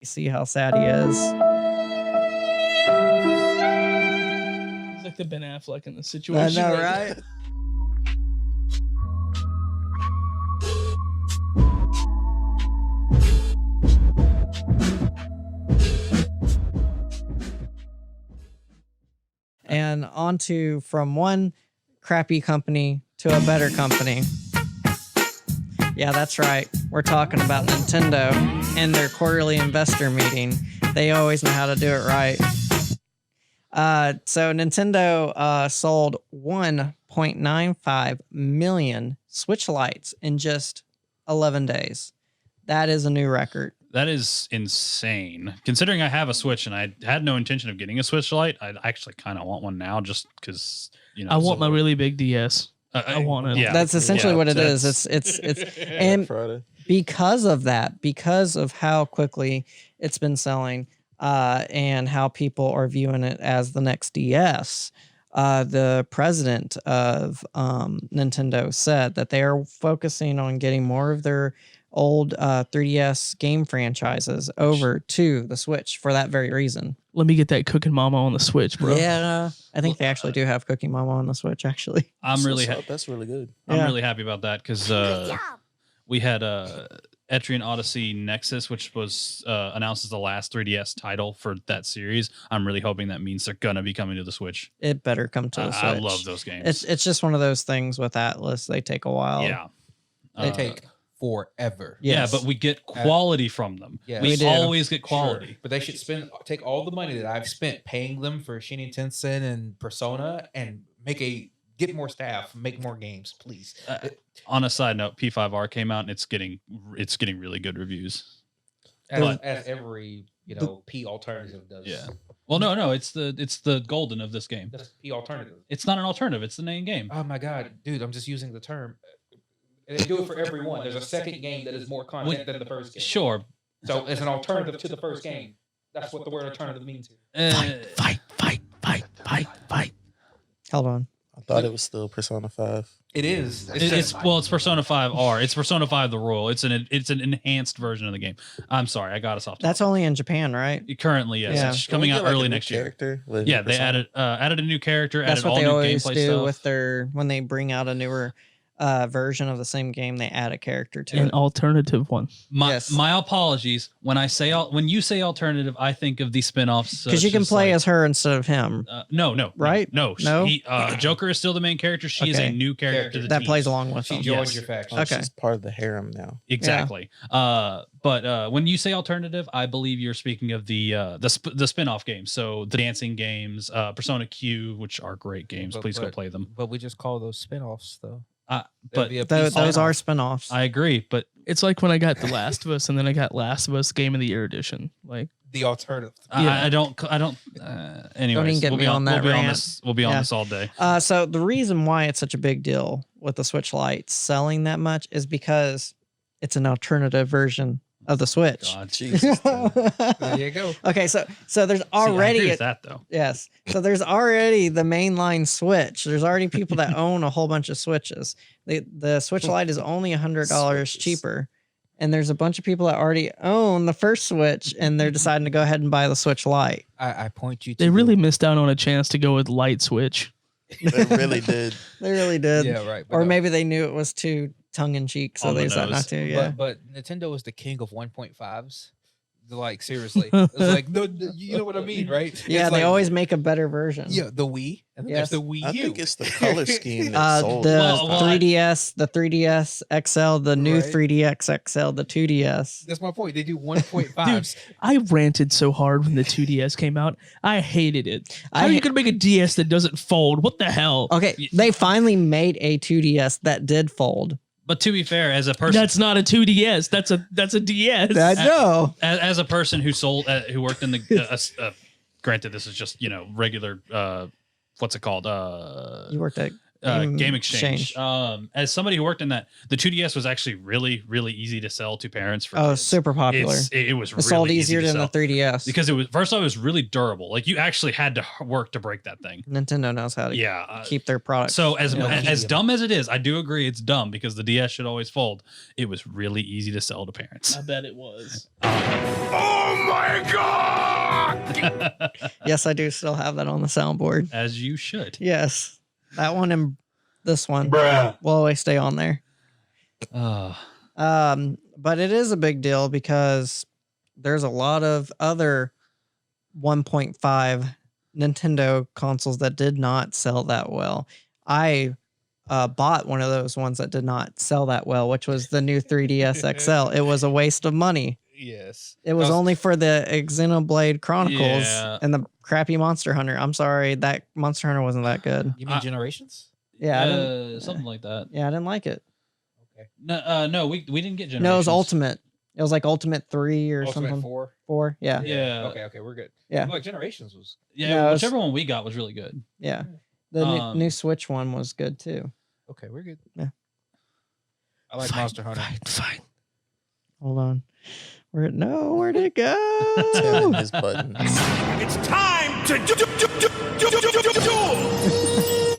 You see how sad he is. He's like the Ben Affleck in the I situation. know, right? And on to from one crappy company to a better company. Yeah, that's right. We're talking about Nintendo and their quarterly investor meeting. They always know how to do it right. So Nintendo sold 1.95 million Switch Lites in just 11 days. That is a new record. That is insane. Considering I have a Switch and I had no intention of getting a Switch Lite, I actually kind of want one now just because, you know. I want my really big DS. I want it. Yeah, That's essentially what it is. It's and Friday. because of that, because of how quickly it's been selling, and how people are viewing it as the next DS, the president of Nintendo said that they are focusing on getting more of their old 3DS game franchises over to the Switch for that very reason. Let me get that Cooking Mama on the Switch, bro. Yeah, I think they actually do have Cooking Mama on the Switch, actually. I'm really that's really good. I'm really happy about that because we had Etrian Odyssey Nexus, which was announced as the last 3DS title for that series. I'm really hoping that means they're gonna be coming to the Switch. It better come to the Switch. I love those games. It's just one of those things with Atlas. They take a while. Yeah, They take forever. Yes. Yeah, but we get quality from them. Yes. We We do. always get quality. Sure. But they should take all the money that I've spent paying them for Shinny Tensei and Persona and get more staff, make more games, please. On a side note, P5R came out and it's getting really good reviews. As every P alternative does. Yeah. Well, no, it's the golden of this game. That's P alternative. It's not an alternative. It's the main game. Oh my god, dude! I'm just using the term. And they do it for everyone. There's a second game that is more content than the first game. Sure. So it's an alternative to the first game. That's what the word alternative means. Fight. Hold on. I thought it was still Persona 5. It is. It's Persona 5R. It's Persona 5 the Royal. It's an enhanced version of the game. I'm sorry, I got us off topic. That's only in Japan, right? Currently, yes. Yeah. It's coming out early next year. Yeah, they added a new character, That's added what all they new always gameplay do stuff. with when they bring out a newer version of the same game. They add a character to An it. alternative one. My apologies. When you say alternative, I think of the spin-offs. Because you can play as her instead of him. No. Right? No. No? Joker is still the main character. She is a Okay. new character to the that team. plays along with She them. joins Yes. your faction. Okay. She's part of the harem now. Exactly. But when you say alternative, I believe you're speaking of the spin-off games. So the dancing games, Persona Q, which are great games. Please go play them. But we just call those spin-offs, though. But Those are spin-offs. I agree. But It's like when I got The Last of Us and then I got Last of Us Game of the Year edition. Like The alternative. I don't. Anyways, even get me on that rant. We'll be on Yeah. this all day. So the reason why it's such a big deal with the Switch Lite selling that much is because it's an alternative version of the Switch. God, Jesus. There you go. Okay, so there's See, I already agree with that though. yes. So there's already the mainline Switch. There's already people that own a whole bunch of Switches. The Switch Lite is only $100 cheaper. And there's a bunch of people that already own the first Switch and they're deciding to go ahead and buy the Switch Lite. I point you to they really missed out on a chance to go with Light Switch. They really did. They really did. Yeah, right. Or maybe they knew it was too tongue in cheek, so On they the decided nose. not to. Yeah. But Nintendo is the king of 1.5s. Like, seriously. It's like, no, you know what I mean, right? Yeah, It's they like, always make a better version. Yeah, the Wii. And then Yes. there's the Wii I U. think it's the color scheme that sold. The Well, 3DS, the 3DS XL, the new Right. 3DX XL, the 2DS. That's my point. They do 1.5s. I ranted so hard when the 2DS came out. I hated it. How I are you ha- going to make a DS that doesn't fold? What the hell? Okay, they finally made a 2DS that did fold. But to be fair, as a person, That's not a 2DS. That's a DS. I know. as a person who who worked in the, granted, this is just regular. What's it called? You worked at Game Exchange. As somebody who worked in that, the 2DS was actually really, really easy to sell to parents for kids. Super popular. It was really sold easy easier to than sell. the 3DS Because it was first off, it was really durable. Like you actually had to work to break that thing. Nintendo knows how to keep their products. So as Yeah. dumb as it is, I do agree it's dumb because the DS should always fold. It was really easy to sell to parents. I bet it was. Oh my god! Yes, I do still have that on the soundboard. As you should. Yes, that one and this one Bruh. will always stay on there. But it is a big deal because there's a lot of other 1.5 Nintendo consoles that did not sell that well. I bought one of those ones that did not sell that well, which was the new 3DS XL. It was a waste of money. Yes. It was only for the Xenoblade Chronicles Yeah. and the crappy Monster Hunter. I'm sorry, that Monster Hunter wasn't that good. You mean Generations? Yeah, I didn't, Something like that. yeah, I didn't like it. Okay. No, we didn't get Generations. No, it was Ultimate. It was like Ultimate 3 or Ultimate something. 4. 4, yeah. Yeah. Okay, we're good. Yeah. Like Generations was. Yeah, No, it was- whichever one we got was really good. Yeah. The Um, new Switch one was good too. Okay, we're good. Yeah. I like Monster Hunter. Fine. Hold on. Where'd it Tim go? and his buttons. It's time to duel!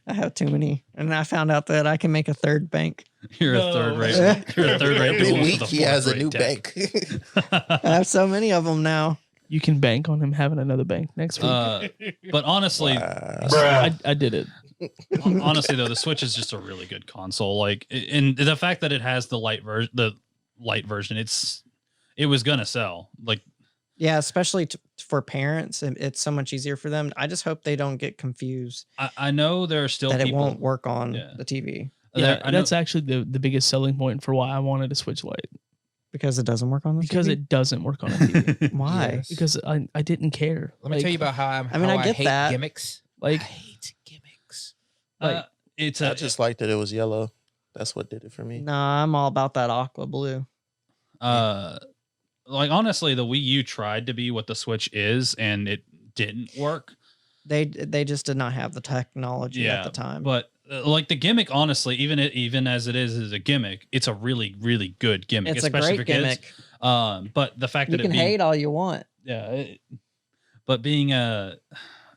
I have too many. And I found out that I can make a third bank. You're No. a third rate. You're a third rate. Every duelist week with he has a fourth-rate new tech. bank. I have so many of them now. You can bank on him having another bank next week. But honestly, Wow. I did it. honestly though, the Switch is just a really good console. Like, and the fact that it has the light version, it was gonna sell. Like, Yeah, especially for parents. It's so much easier for them. I just hope they don't get confused I know there are still that people. it won't work on Yeah. the TV Yeah, I know, that's actually the biggest selling point for why I wanted a Switch Lite. because it doesn't work on the Because TV. it doesn't work on a TV. Why? Yes. Because I didn't care. Let me tell you about how I mean, I get hate that. gimmicks. Like- I hate gimmicks. like it's I just liked that it was yellow. That's what did it for me. Nah, I'm all about that aqua blue. like honestly, the Wii U tried to be what the Switch is, and it didn't work. They just did not have the technology at the time. But like the gimmick, honestly, even as it is a gimmick, it's a really, really good gimmick. It's a especially great for gimmick. kids. But the fact You that can it being, hate all you want. yeah, but being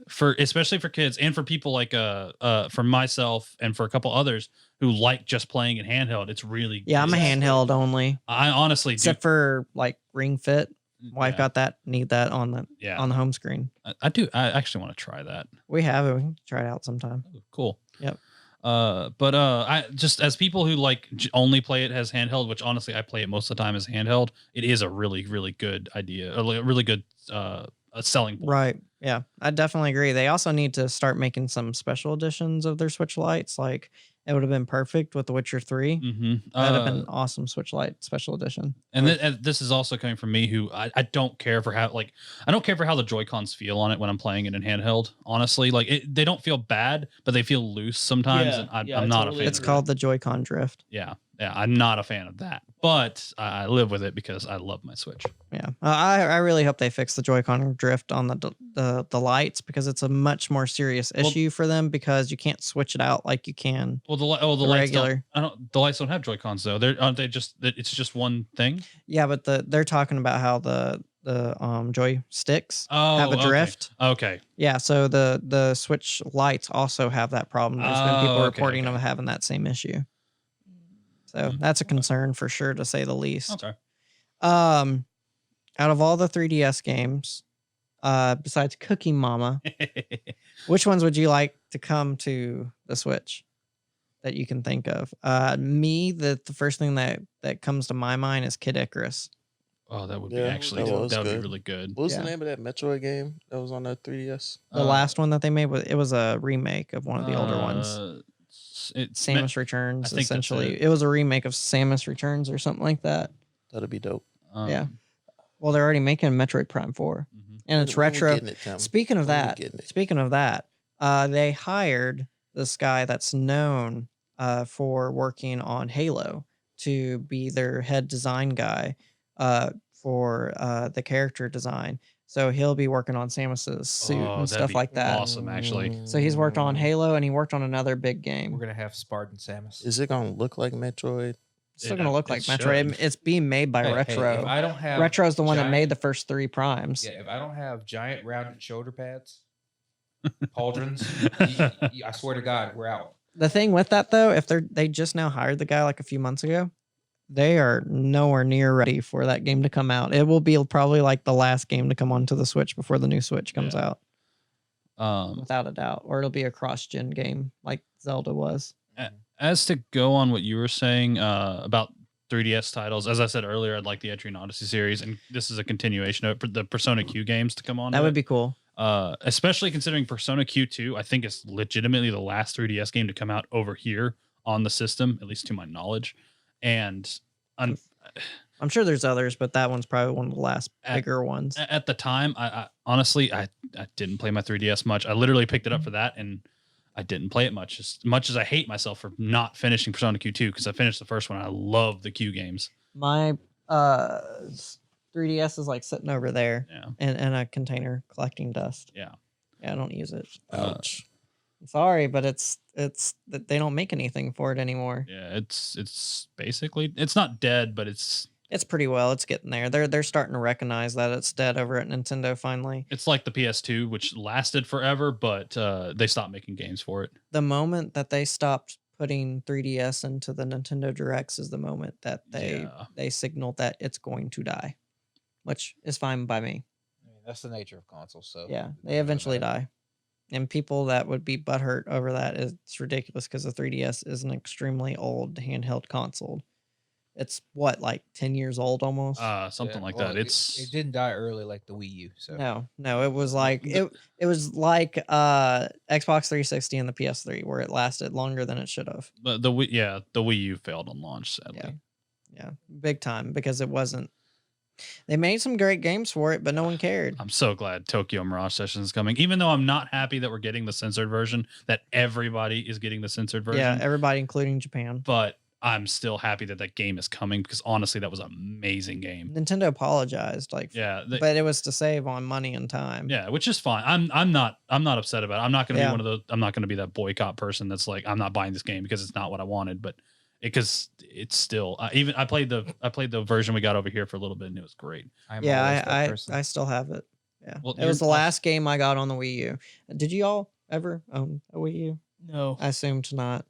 for especially for kids and for people like for myself and for a couple others who like just playing in handheld, it's really Yeah, I'm a it's- handheld only, I honestly except for like Ring Fit. Wife yeah, got that. Need that on the home screen. I do. I actually want to try that. We have it. We can try it out sometime. Ooh, cool. Yep. But I just as people who like only play it as handheld, which honestly I play it most of the time as handheld, it is a really, really good idea, a really good a selling point. Right. Yeah, I definitely agree. They also need to start making some special editions of their Switch Lites. Like it would have been perfect with The Witcher 3. Mm-hmm. That'd have been awesome Switch Lite special edition. And this is also coming from me, who I don't care for how I don't care for how the Joy-Cons feel on it when I'm playing it in handheld. Honestly, they don't feel bad, but they feel loose sometimes. Yeah, and I'm yeah, I not totally a fan. It's of called the Joy-Con Drift. that. Yeah, I'm not a fan of that. But I live with it because I love my Switch. Yeah, I really hope they fix the Joy-Con drift on the lights because it's a much more serious issue for them because you can't switch it out like you can. Well, the lights regular. the lights don't have Joy-Cons though. Aren't they just? It's just one thing. Yeah, but they're talking about how the joysticks Oh, have a okay. drift. Okay. Yeah, so the Switch Lights also have that problem. There's been people Oh, reporting okay. of having that same issue. So that's a concern for sure, to say the least. Okay. Out of all the 3DS games, besides Cookie Mama, which ones would you like to come to the Switch that you can think of? The first thing that comes to my mind is Kid Icarus. Oh, that would be Yeah, actually that was that would be good. really good. What was Yeah. the name of that Metroid game that was on the 3DS? The last one that they made was a remake of one of the older ones. It's Samus Returns, I think that's essentially. it. It was a remake of Samus Returns or something like that. That'd be dope. Yeah. Well, they're already making Metroid Prime 4, Mhm. and it's When we retro. getting it, Tim? Speaking of When we that, getting it? they hired this guy that's known for working on Halo to be their head design guy for the character design. So he'll be working on Samus's suit Oh, and that'd stuff be like that. awesome, actually. So he's worked on Halo and he worked on another big game. We're gonna have Spartan Samus. Is it gonna look like Metroid? It's still gonna look it like Metroid. should. It's being made by Hey, Retro. if I don't have Retro's the one that giant- made the first 3 primes. Yeah, if I don't have giant rounded shoulder pads, pauldrons, I swear to God, we're out. The thing with that though, if they just now hired the guy like a few months ago, they are nowhere near ready for that game to come out. It will be probably like the last game to come onto the Switch before the new Switch comes out, without a doubt. Or it'll be a cross-gen game like Zelda was. As to go on what you were saying about 3DS titles, as I said earlier, I'd like the Etrian Odyssey series, and this is a continuation of the Persona Q games to come on. That would be cool. Especially considering Persona Q2, I think it's legitimately the last 3DS game to come out over here on the system, at least to my knowledge. And I'm sure there's others, but that one's probably one of the last bigger ones. at the time, I honestly I didn't play my 3DS much. I literally picked it up for that, and I didn't play it much. As much as I hate myself for not finishing Persona Q2, because I finished the first one. I love the Q games. My 3DS is like sitting over there Yeah. in a container collecting dust. Yeah. Yeah, I don't use it. Ouch. Sorry, but it's that they don't make anything for it anymore. Yeah, it's basically, it's not dead, but it's It's getting there. They're starting to recognize that it's dead over at Nintendo finally. it's like the PS2, which lasted forever, but they stopped making games for it. The moment that they stopped putting 3DS into the Nintendo Directs is the moment that they signaled that it's going to die, which is fine by me. I mean, that's the nature of consoles. So Yeah, they eventually die. And people that would be butthurt over that, it's ridiculous because the 3DS is an extremely old handheld console. It's what, like 10 years old almost? Something like well, that. It didn't die early like the Wii U. So No, it was like it was like Xbox 360 and the PS3 where it lasted longer than it should have. But the Wii U failed on launch, sadly. Yeah, big time because it wasn't. They made some great games for it, but no one cared. I'm so glad Tokyo Mirage Sessions is coming, even though I'm not happy that we're getting the censored version, that everybody is getting the censored version. Yeah, everybody, including Japan. But I'm still happy that that game is coming because honestly, that was an amazing game. Nintendo apologized, but it was to save on money and time. Yeah, which is fine. I'm not upset about it. I'm not gonna be one of those. I'm not gonna be that boycott person that's like, I'm not buying this game because it's not what I wanted. But because it's still I played the version we got over here for a little bit and it was great. I still have it. Yeah, Well, it was the last game I got on the Wii U. Did you all ever own a Wii U? No. I assumed not.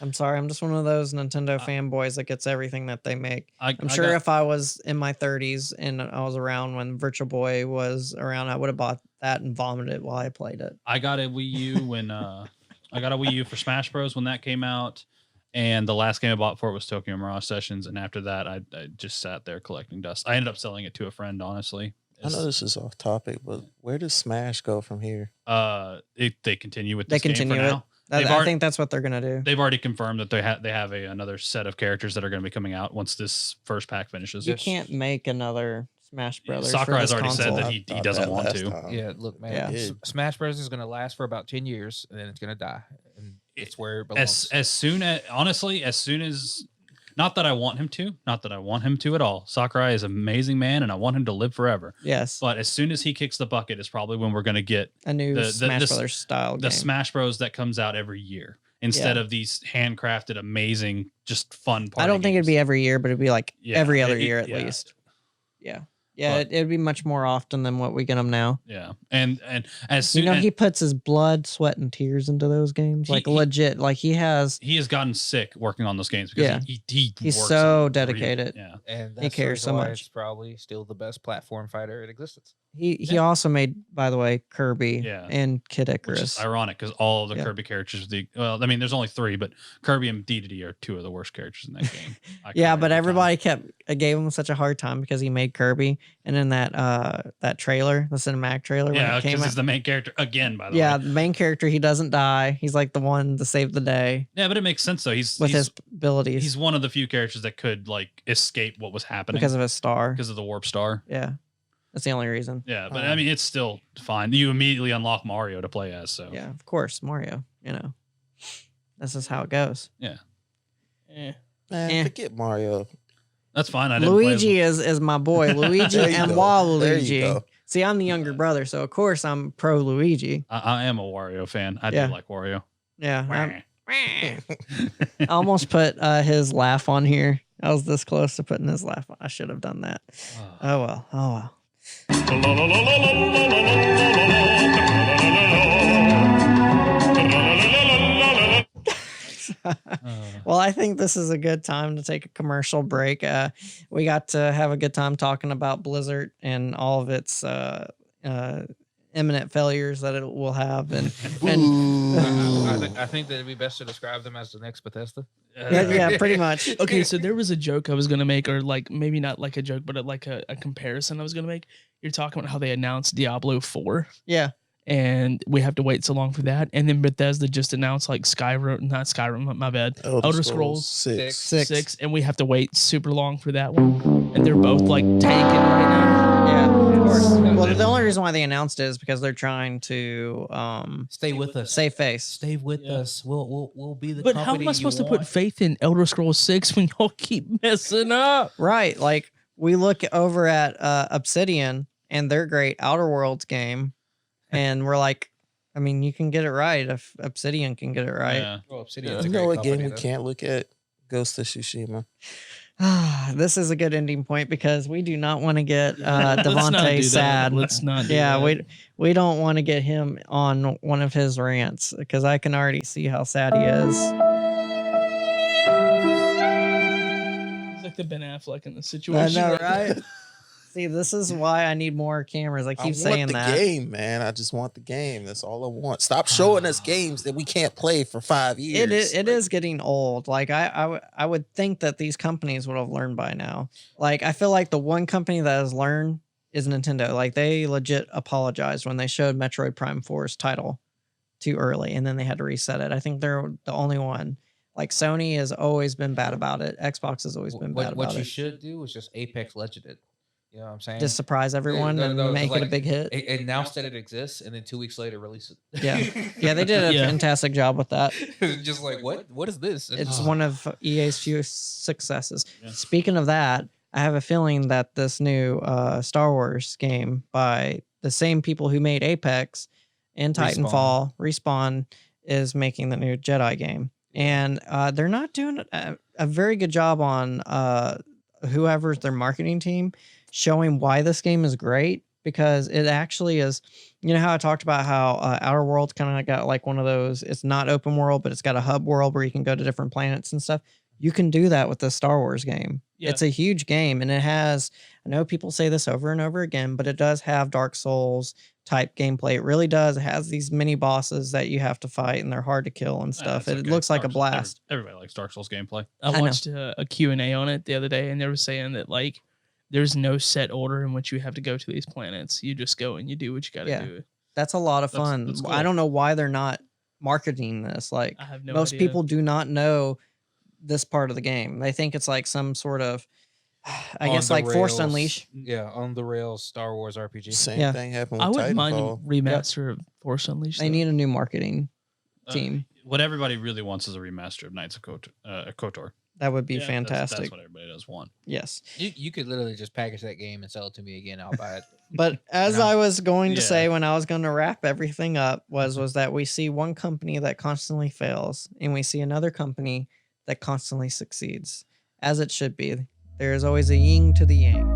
I'm sorry. I'm just one of those Nintendo fanboys that gets everything that they make. I'm sure if I was in my 30s and I was around when Virtual Boy was around, I would have bought that and vomited while I played it. I got a Wii U when I got a Wii U for Smash Bros. When that came out. And the last game I bought for it was Tokyo Mirage Sessions. And after that, I just sat there collecting dust. I ended up selling it to a friend, honestly. I know this is off topic, but where does Smash go from here? They continue with this game for continue now. I think that's what they're gonna do. They've already confirmed that they have another set of characters that are going to be coming out once this first pack finishes. You can't make another Smash Brothers. Sakurai has already console. said that he doesn't want to. Yeah, look, man. Yeah. Smash Bros is going to last for about 10 years, and then it's going to die. And it's where it belongs. As soon as not that I want him to at all. Sakurai is an amazing man, and I want him to live forever. Yes, but as soon as he kicks the bucket is probably when we're going to get a new Smash Brothers style the game. Smash Bros that comes out every year instead of these handcrafted, amazing, just fun. I don't think it'd be every year, but it'd be like every other year at yeah. least. Yeah, it'd be much more often than what we get them now. Yeah, and as soon he puts his blood, sweat, and tears into those games, legit. Like he has gotten sick working on those games because he's works so dedicated. Yeah, and he cares so much. It's probably still the best platform fighter in existence. He also made, by the way, Kirby and Kid Icarus. Which is ironic because all of the Kirby characters, there's only 3, but Kirby and Dedede are 2 of the worst characters in that game. But everybody gave him such a hard time because he made Kirby, and in that trailer, the cinematic trailer, when it came out, he's the main character again. By the way, the main character, he doesn't die. He's like the one to save the day. Yeah, but it makes sense though. He's his abilities. He's one of the few characters that could like escape what was happening because of his star, because of the warp star. Yeah. That's the only reason. Yeah, but I mean, it's still fine. You immediately unlock Mario to play as. So yeah, of course, Mario. This is how it goes. Yeah. Man, forget Mario. That's fine. I didn't play as Luigi is my boy. Luigi There you and go. There you Waluigi. go. See, I'm the younger brother, so of course I'm pro Luigi. I am a Wario fan. I Yeah. do like Wario. Yeah. I almost put his laugh on here. I was this close to putting his laugh on. I should have done that. Oh well. Oh well. Well, I think this is a good time to take a commercial break. We got to have a good time talking about Blizzard and all of its imminent failures that it will have, and I think that it'd be best to describe them as the next Bethesda. yeah, pretty much. Okay, so there was a joke I was gonna make, or like maybe not like a joke, but like a comparison I was gonna make. You're talking about how they announced Diablo 4, Yeah, and we have to wait so long for that, and then Bethesda just announced like not Skyrim, my bad, Elder Scrolls 6. and we have to wait super long for that one, and they're both like taken right now. yeah, of course. Well, the only reason why they announced it is because they're trying to Stay with us. save face. Stay with us. We'll be the. But how am I supposed to put faith in Elder Scrolls 6 when y'all keep messing up? Right, like we look over at Obsidian and their great Outer Worlds game, and we're like, I mean, you can get it right if Obsidian can get it right. Yeah. Oh, Obsidian's You a know great what game company, we though. can't look at? Ghost of Tsushima. This is a good ending point because we do not want to get Let's not do Devontae that. sad. Let's not. Do Yeah, that. we don't want to get him on one of his rants because I can already see how sad he is. He's like the Ben Affleck in the I situation. know, right? See, this is why I need more cameras. I keep saying want the that. game, man. I just want the game. That's all I want. Stop showing us games that we can't play for 5 years. It is getting old. Like I would think that these companies would have learned by now. Like I feel like the one company that has learned is Nintendo. Like they legit apologized when they showed Metroid Prime 4's title too early and then they had to reset it. I think they're the only one. Like Sony has always been bad about it. Xbox has always been bad What about you it. should do is just Apex Legend it. You know what I'm saying? Just surprise everyone no, and no, make like, it a big hit. announce that it exists, and then 2 weeks later release it. Yeah. Yeah, they did a Yeah. fantastic job with that. Just like what is this? It's one of EA's few successes. Yeah. Speaking of that, I have a feeling that this new Star Wars game by the same people who made Apex and Titanfall, Respawn, is making the new Jedi game. And they're not doing a very good job on whoever's their marketing team showing why this game is great, because it actually is. You know how I talked about how Outer Worlds kind of got like one of those, it's not open world, but it's got a hub world where you can go to different planets and stuff. You can do that with the Star Wars game. Yeah. It's a huge game, and it has, I know people say this over and over again, but it does have Dark Souls type gameplay. It really does. It has these mini bosses that you have to fight, and they're hard to kill and stuff. It's It okay. looks like a Dark Souls- blast. Everybody likes Dark Souls gameplay. I know. watched a Q&A on it the other day, and they were saying that like there's no set order in which you have to go to these planets. You just go and you do what you got to Yeah. do. That's a lot of That's- fun. that's I cool. don't know why they're not marketing this. Like I have no most idea. people do not know this part of the game. They think it's like some sort of, I On guess, the like Force rails- Unleashed. Yeah, on the rails Star Wars RPG. Same Yeah. thing happened I with wouldn't mind a Titanfall. remaster of Force Unleashed. They though. need a new marketing Uh, team. What everybody really wants is a remaster of Knights of KOTOR. That would be Yeah, fantastic. That's what everybody does want. Yes. You could literally just package that game and sell it to me again. I'll buy it. But as No. I was going to Yeah. say when I was going to wrap everything up was that we see one company that constantly fails and we see another company that constantly succeeds, as it should be. There is always a yin to the yang.